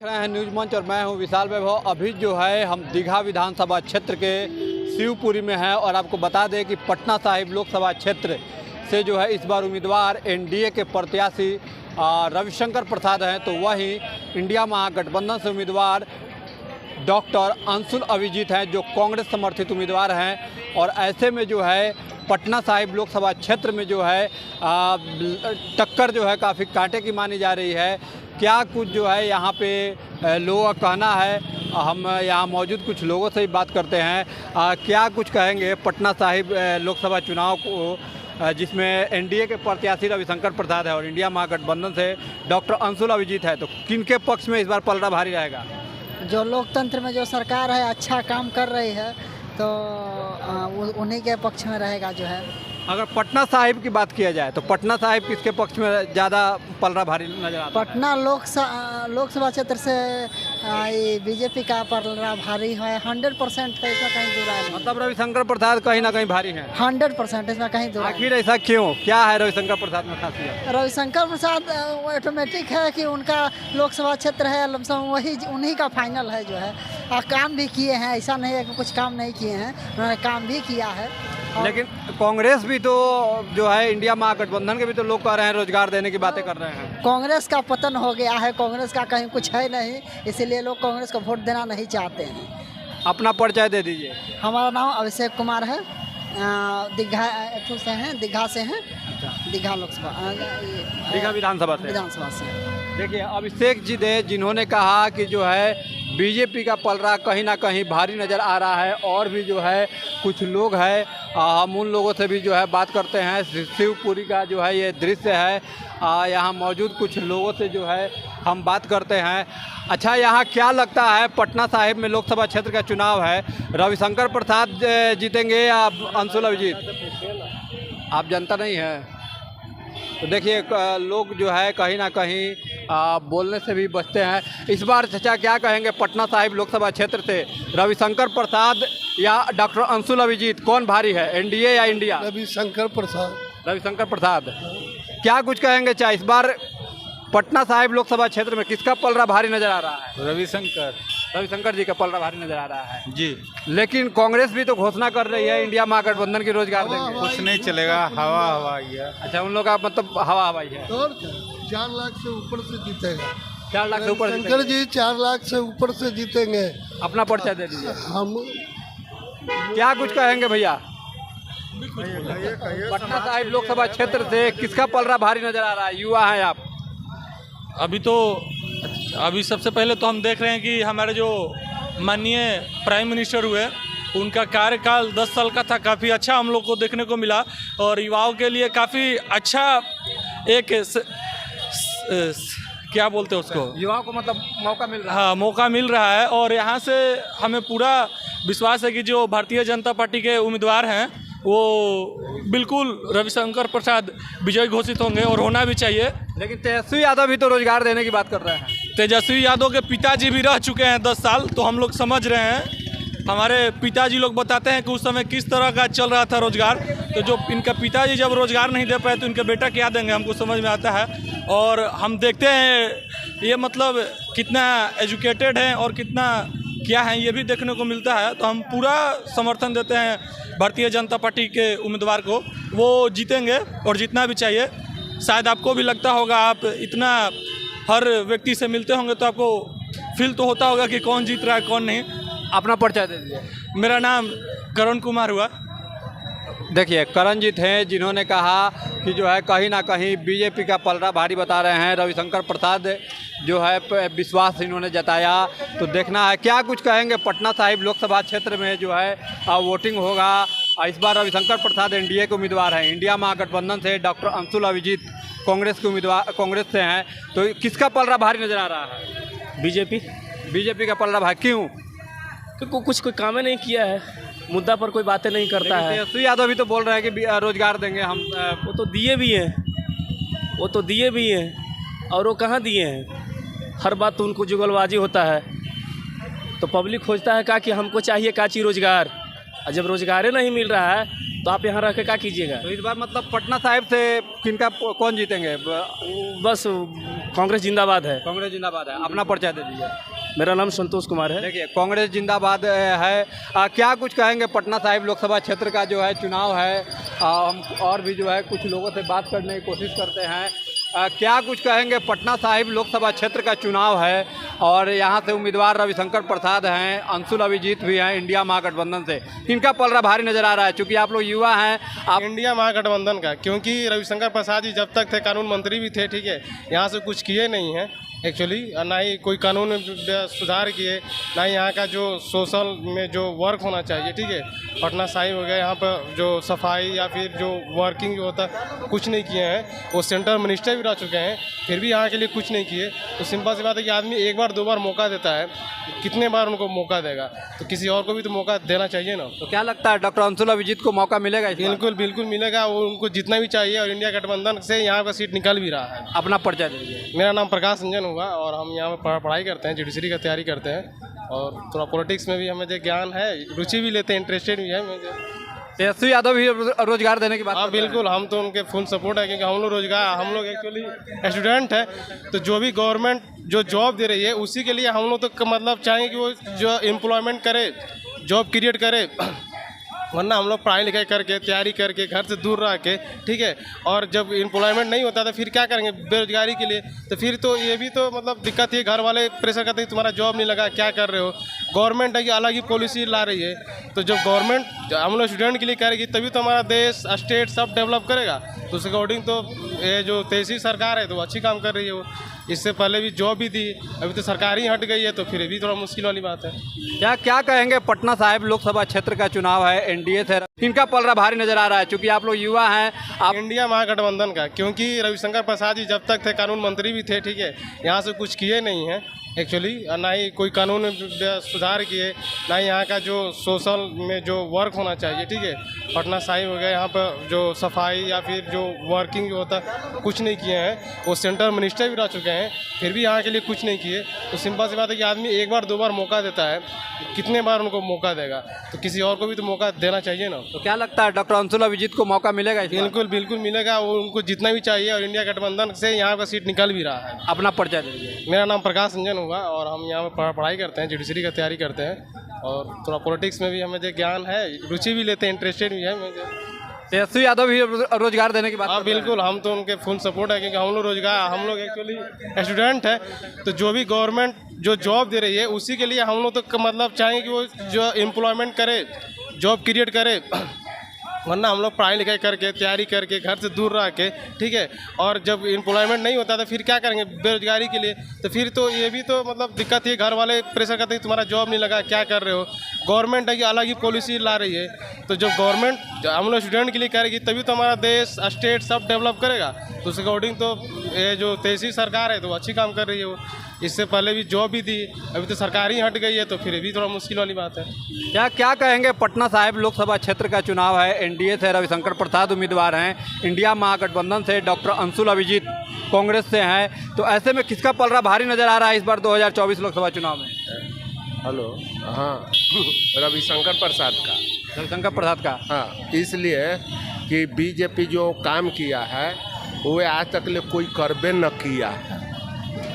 देख रहे हैं न्यूज मंच और मैं हूं विशाल वैभव। अभी जो है हम दीघा विधानसभा क्षेत्र के शिवपुरी में हैं और आपको बता दें कि पटना साहिब लोकसभा क्षेत्र से जो है इस बार उम्मीदवार एनडीए के प्रत्याशी रविशंकर प्रसाद हैं, तो वहीं इंडिया महागठबंधन से उम्मीदवार डॉक्टर अंशुल अभिजीत हैं जो कांग्रेस समर्थित उम्मीदवार हैं। और ऐसे में जो है पटना साहिब लोकसभा क्षेत्र में जो है टक्कर जो है काफ़ी कांटे की मानी जा रही है। क्या कुछ जो है यहाँ पे लोगों का कहना है, हम यहाँ मौजूद कुछ लोगों से ही बात करते हैं। क्या कुछ कहेंगे पटना साहिब लोकसभा चुनाव को जिसमें एनडीए के प्रत्याशी रविशंकर प्रसाद है और इंडिया महागठबंधन से डॉक्टर अंशुल अभिजीत है, तो किनके पक्ष में इस बार पलड़ा भारी रहेगा? जो लोकतंत्र में जो सरकार है अच्छा काम कर रही है तो उन्हीं के पक्ष में रहेगा जो है। अगर पटना साहिब की बात किया जाए तो पटना साहिब किसके पक्ष में ज़्यादा पलड़ा भारी नजर आता है? पटना लोकसभा क्षेत्र से बीजेपी का पलड़ा भारी है, 100% है, इसमें कहीं दूर नहीं। मतलब रविशंकर प्रसाद कहीं ना कहीं भारी हैं? 100% इसमें कहीं दूर। आखिर ऐसा क्यों, क्या है रविशंकर प्रसाद में खासियत? रविशंकर प्रसाद ऑटोमेटिक है कि उनका लोकसभा क्षेत्र है, लमसम वही उन्हीं का फाइनल है जो है। काम भी किए हैं, ऐसा नहीं है कि कुछ काम नहीं किए हैं, उन्होंने काम भी किया है। लेकिन कांग्रेस भी तो जो है इंडिया महागठबंधन के भी तो लोग कह रहे हैं रोजगार देने की बातें कर रहे हैं। कांग्रेस का पतन हो गया है, कांग्रेस का कहीं कुछ है नहीं, इसीलिए लोग कांग्रेस को वोट देना नहीं चाहते हैं। अपना परिचय दे दीजिए। हमारा नाम अभिषेक कुमार है, दीघा से हैं, दीघा लोकसभा दीघा विधानसभा से। देखिए अभिषेक जी दे जिन्होंने कहा कि जो है बीजेपी का पलड़ा कहीं ना कहीं भारी नज़र आ रहा है। और भी जो है कुछ लोग हैं, हम उन लोगों से भी जो है बात करते हैं। शिवपुरी का जो है ये दृश्य है, यहाँ मौजूद कुछ लोगों से जो है हम बात करते हैं। अच्छा, यहाँ क्या लगता है पटना साहिब में लोकसभा क्षेत्र का चुनाव है, रविशंकर प्रसाद जीतेंगे या अंशुल अभिजीत? आप जनता नहीं है तो देखिए लोग जो है कहीं ना कहीं बोलने से भी बचते हैं। इस बार चाचा क्या कहेंगे पटना साहिब लोकसभा क्षेत्र से रविशंकर प्रसाद या डॉक्टर अंशुल अभिजीत, कौन भारी है, एनडीए या इंडिया? रविशंकर प्रसाद। रविशंकर प्रसाद क्या कुछ कहेंगे चाचा, इस बार पटना साहिब लोकसभा क्षेत्र में किसका पलड़ा भारी नजर आ रहा है? रविशंकर जी का पलड़ा भारी नजर आ रहा है जी। लेकिन कांग्रेस भी तो घोषणा कर रही है इंडिया महागठबंधन की रोजगार देंगे। कुछ नहीं चलेगा, हवा ही है। अच्छा, उन लोग का मतलब हवा ही है। और 4 लाख से ऊपर से जीतेगा। 4 लाख से ऊपर शंकर जी 4 लाख से ऊपर से जीतेंगे। अपना परिचय दे दीजिए। हम क्या कुछ कहेंगे भैया, पटना साहिब लोकसभा क्षेत्र से किसका पलड़ा भारी नजर आ रहा है? युवा हैं आप। अभी सबसे पहले तो हम देख रहे हैं कि हमारे जो माननीय प्राइम मिनिस्टर हुए उनका कार्यकाल 10 साल का था, काफ़ी अच्छा हम लोग को देखने को मिला और युवाओं के लिए काफ़ी अच्छा एक क्या बोलते हैं उसको, युवाओं को मतलब मौका मिल रहा है। हाँ, मौका मिल रहा है। और यहाँ से हमें पूरा विश्वास है कि जो भारतीय जनता पार्टी के उम्मीदवार हैं वो बिल्कुल रविशंकर प्रसाद विजयी घोषित होंगे और होना भी चाहिए। लेकिन तेजस्वी यादव भी तो रोजगार देने की बात कर रहे हैं। तेजस्वी यादव के पिताजी भी रह चुके हैं 10 साल, तो हम लोग समझ रहे हैं। हमारे पिताजी लोग बताते हैं कि उस समय किस तरह का चल रहा था रोजगार। तो जो इनका पिताजी जब रोजगार नहीं दे पाए तो इनके बेटा क्या देंगे, हमको समझ में आता है। और हम देखते हैं ये मतलब कितना एजुकेटेड हैं और कितना क्या है ये भी देखने को मिलता है। तो हम पूरा समर्थन देते हैं भारतीय जनता पार्टी के उम्मीदवार को, वो जीतेंगे और जीतना भी चाहिए। शायद आपको भी लगता होगा, आप इतना हर व्यक्ति से मिलते होंगे तो आपको फील तो होता होगा कि कौन जीत रहा है कौन नहीं। अपना परिचय दे दीजिए। मेरा नाम करण कुमार हुआ। देखिए करणजीत हैं जिन्होंने कहा कि जो है कहीं ना कहीं बीजेपी का पलड़ा भारी बता रहे हैं। रविशंकर प्रसाद जो है विश्वास इन्होंने जताया, तो देखना है क्या कुछ कहेंगे। पटना साहिब लोकसभा क्षेत्र में जो है वोटिंग होगा। इस बार रविशंकर प्रसाद एनडीए के उम्मीदवार हैं, इंडिया महागठबंधन से डॉक्टर अंशुल अभिजीत कांग्रेस के उम्मीदवार कांग्रेस से हैं। तो किसका पलड़ा भारी नजर आ रहा है? बीजेपी का पलड़ा भारी क्यों? क्योंकि कुछ कोई काम नहीं किया है, मुद्दा पर कोई बातें नहीं करता है। तेजस्वी यादव भी तो बोल रहे हैं कि रोजगार देंगे हम। वो तो दिए भी हैं और वो कहाँ दिए हैं? हर बात तो उनको जुगलबाजी होता है। तो पब्लिक खोजता है कि हमको चाहिए काची रोजगार, और जब रोजगार नहीं मिल रहा है तो आप यहाँ रह के क्या कीजिएगा? तो इस बार मतलब पटना साहिब से किनका कौन जीतेंगे? बस कांग्रेस जिंदाबाद है। कांग्रेस जिंदाबाद है। अपना परिचय दे दीजिए। मेरा नाम संतोष कुमार है। देखिए, कांग्रेस जिंदाबाद है। क्या कुछ कहेंगे? पटना साहिब लोकसभा क्षेत्र का जो है चुनाव है। हम और भी जो है कुछ लोगों से बात करने की कोशिश करते हैं। क्या कुछ कहेंगे? पटना साहिब लोकसभा क्षेत्र का चुनाव है और यहाँ से उम्मीदवार रविशंकर प्रसाद हैं, अंशुल अभिजीत भी हैं इंडिया महागठबंधन से। किनका पलड़ा भारी नजर आ रहा है? चूंकि आप लोग युवा हैं। आप इंडिया महागठबंधन का, क्योंकि रविशंकर प्रसाद जी जब तक थे कानून मंत्री भी थे, ठीक है, यहाँ से कुछ किए नहीं हैं एक्चुअली, ना ही कोई कानून सुधार किए, ना ही यहाँ का जो सोशल में जो वर्क होना चाहिए, ठीक है, पटना साहिब हो गया, यहाँ पर जो सफाई या फिर जो वर्किंग जो होता है कुछ नहीं किए हैं। वो सेंट्रल मिनिस्टर भी रह चुके हैं, फिर भी यहाँ के लिए कुछ नहीं किए। तो सिंपल सी बात है कि आदमी एक बार दो बार मौका देता है, कितने बार उनको मौका देगा? तो किसी और को भी तो मौका देना चाहिए ना। तो क्या लगता है डॉक्टर अंशुल अभिजीत को मौका मिलेगा इस बार? बिल्कुल बिल्कुल मिलेगा, वो उनको जितना भी चाहिए और इंडिया गठबंधन से यहाँ का सीट निकल भी रहा है। अपना परिचय दे दीजिए। मेरा नाम प्रकाश रंजन हुआ और हम यहाँ पर पढ़ाई करते हैं, जुडिशरी का तैयारी करते हैं और थोड़ा पॉलिटिक्स में भी हमें जो ज्ञान है, रुचि भी लेते हैं, इंटरेस्टेड भी है मुझे। तेजस्वी यादव भी रोजगार देने की बात हाँ करते हैं। बिल्कुल, हम तो उनके फुल सपोर्ट है, क्योंकि हम लोग एक्चुअली स्टूडेंट है, तो जो भी गवर्नमेंट जो जॉब दे रही है उसी के लिए हम लोग तो मतलब चाहेंगे कि वो जो एम्प्लॉयमेंट करे, जॉब क्रिएट करे, वरना हम लोग पढ़ाई लिखाई करके तैयारी करके घर से दूर रह के, ठीक है, और जब एम्प्लॉयमेंट नहीं होता तो फिर क्या करेंगे बेरोजगारी के लिए? तो फिर तो ये भी तो मतलब दिक्कत है, घर वाले प्रेशर करते हैं तुम्हारा जॉब नहीं लगा, क्या कर रहे हो? गवर्नमेंट है कि अलग ही पॉलिसी ला रही है, तो जब गवर्नमेंट हम लोग स्टूडेंट के लिए करेगी तभी तो हमारा देश स्टेट सब डेवलप करेगा। तो उस अकॉर्डिंग तो ये जो तेजस्वी सरकार है तो अच्छी काम कर रही है। वो इससे पहले भी जॉब भी दी, अभी तो सरकार ही हट गई है, तो फिर भी थोड़ा मुश्किल वाली बात है। क्या कहेंगे? पटना साहिब लोकसभा क्षेत्र का चुनाव है, एनडीए से किनका पलड़ा भारी नजर आ रहा है? चूंकि आप लोग युवा हैं। आप इंडिया महागठबंधन का, क्योंकि रविशंकर प्रसाद जी जब तक थे कानून मंत्री भी थे, ठीक है, यहाँ से कुछ किए नहीं हैं एक्चुअली, ना ही कोई कानून सुधार किए, ना ही यहाँ का जो सोशल में जो वर्क होना चाहिए, ठीक है, पटना साहिब हो गया, यहाँ पर जो सफाई या फिर जो वर्किंग जो होता है कुछ नहीं किए हैं। वो सेंट्रल मिनिस्टर भी रह चुके हैं, फिर भी यहाँ के लिए कुछ नहीं किए। तो सिंपल सी बात है कि आदमी एक बार दो बार मौका देता है, कितने बार उनको मौका देगा? तो किसी और को भी तो मौका देना चाहिए ना। तो क्या लगता है डॉक्टर अंशुल अभिजीत को मौका मिलेगा इस बार? बिल्कुल बिल्कुल मिलेगा, वो उनको जितना भी चाहिए और इंडिया गठबंधन से यहाँ का सीट निकल भी रहा है। अपना परिचय दे दीजिए। मेरा नाम प्रकाश रंजन हुआ और हम यहाँ पर पढ़ाई करते हैं, जुडिशरी का तैयारी करते हैं और थोड़ा पॉलिटिक्स में भी हमें जो ज्ञान है, रुचि भी लेते हैं, इंटरेस्टेड भी है मुझे। तेजस्वी यादव भी रोजगार देने की बात हाँ करते हैं। बिल्कुल, हम तो उनके फुल सपोर्ट है, क्योंकि हम लोग एक्चुअली स्टूडेंट है, तो जो भी गवर्नमेंट जो जॉब दे रही है उसी के लिए हम लोग तो मतलब चाहेंगे कि वो जो एम्प्लॉयमेंट करे, जॉब क्रिएट करे, वरना हम लोग पढ़ाई लिखाई करके तैयारी करके घर से दूर रह के, ठीक है, और जब एम्प्लॉयमेंट नहीं होता तो फिर क्या करेंगे बेरोजगारी के लिए? तो फिर तो ये भी तो मतलब दिक्कत है, घर वाले प्रेशर करते हैं तुम्हारा जॉब नहीं लगा, क्या कर रहे हो? गवर्नमेंट है कि अलग ही पॉलिसी ला रही है, तो जब गवर्नमेंट हम लोग स्टूडेंट के लिए करेगी तभी तो हमारा देश स्टेट सब डेवलप करेगा। तो उस अकॉर्डिंग तो ये जो तेजस्वी सरकार है तो अच्छी काम कर रही है। वो इससे पहले भी जॉब भी दी, अभी तो सरकार ही हट गई है, तो फिर भी थोड़ा मुश्किल वाली बात है। क्या कहेंगे? पटना साहिब लोकसभा क्षेत्र का चुनाव है, एनडीए से रविशंकर प्रसाद उम्मीदवार हैं, इंडिया महागठबंधन से डॉक्टर अंशुल अभिजीत कांग्रेस से हैं। तो ऐसे में किसका पलड़ा भारी नजर आ रहा है इस बार 2024 लोकसभा चुनाव में? हेलो, हाँ, रविशंकर प्रसाद का। रविशंकर प्रसाद का? हाँ, इसलिए कि बीजेपी जो काम किया है वो आज तक ले कोई करबे न किया है।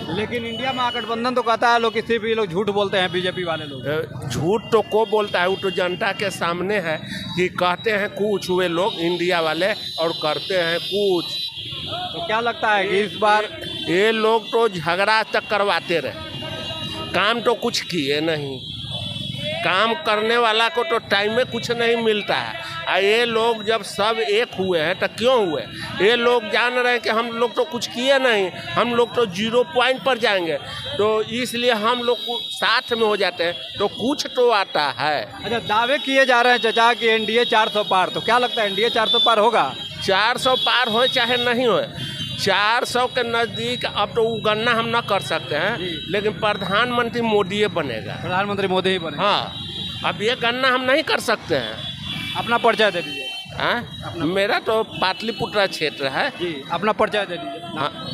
लेकिन इंडिया महागठबंधन तो कहता है लोग, किसी भी लोग झूठ बोलते हैं बीजेपी वाले लोग। झूठ तो को बोलता है, वो तो जनता के सामने है कि कहते हैं कुछ वे लोग इंडिया वाले और करते हैं कुछ। तो क्या लगता है कि इस बार ये लोग तो झगड़ा तक करवाते रहे, काम तो कुछ किए नहीं। काम करने वाला को तो टाइम में कुछ नहीं मिलता है। ये लोग जब सब एक हुए हैं तो क्यों हुए? ये लोग जान रहे हैं कि हम लोग तो कुछ किए नहीं, हम लोग तो 0 पॉइंट पर जाएंगे, तो इसलिए हम लोग साथ में हो जाते हैं तो कुछ तो आता है। अच्छा, दावे किए जा रहे हैं चाचा कि एनडीए 400 पार, तो क्या लगता है एनडीए 400 पार होगा? 400 पार हो चाहे नहीं हो, 400 के नज़दीक अब तो गणना हम ना कर सकते हैं, लेकिन प्रधानमंत्री मोदी बनेगा। प्रधानमंत्री मोदी ही बने? हाँ, अब ये गणना हम नहीं कर सकते हैं। अपना परिचय दे दीजिए। हाँ, मेरा तो पाटलिपुत्रा क्षेत्र है जी, अपना परिचय दे दीजिए।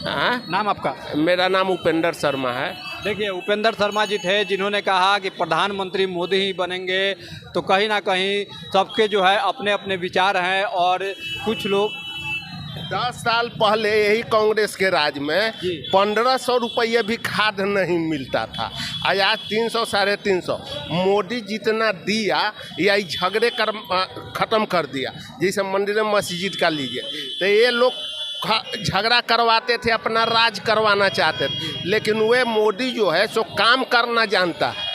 हाँ, नाम आपका? मेरा नाम उपेंद्र शर्मा है। देखिए उपेंद्र शर्मा जी थे जिन्होंने कहा कि प्रधानमंत्री मोदी ही बनेंगे, तो कहीं ना कहीं सबके जो है अपने अपने विचार हैं और कुछ लोग 10 साल पहले यही कांग्रेस के राज में 1500 रुपये भी खाद नहीं मिलता था, आज 300 350। मोदी जितना दिया या झगड़े कर ख़त्म कर दिया, जैसे मंदिर मस्जिद का लीजिए, तो ये लोग झगड़ा करवाते थे, अपना राज करवाना चाहते थे, लेकिन वे मोदी जो है सो काम करना जानता है,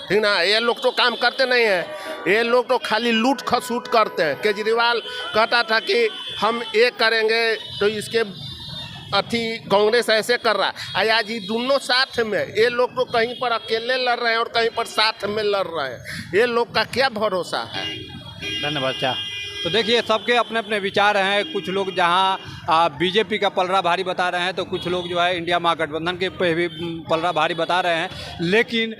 ठीक ना। ये लोग तो काम करते नहीं हैं, ये लोग तो खाली लूट खसूट करते हैं। केजरीवाल कहता था कि हम ये करेंगे तो इसके कांग्रेस ऐसे कर रहा है, आज ये दोनों साथ में, ये लोग तो कहीं पर अकेले लड़ रहे हैं और कहीं पर साथ में लड़ रहे हैं, ये लोग का क्या भरोसा है। धन्यवाद। क्या तो देखिए सबके अपने अपने विचार हैं। कुछ लोग जहां बीजेपी का पलड़ा भारी बता रहे हैं, तो कुछ लोग जो है इंडिया महागठबंधन के पे भी पलड़ा भारी बता रहे हैं, लेकिन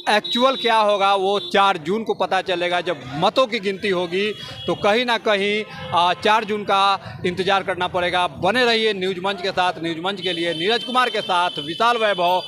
एक्चुअल क्या होगा वो 4 जून को पता चलेगा जब मतों की गिनती होगी। तो कहीं ना कहीं 4 जून का इंतज़ार करना पड़ेगा। बने रहिए न्यूज़ मंच के साथ। न्यूज़ मंच के लिए नीरज कुमार के साथ विशाल वैभव,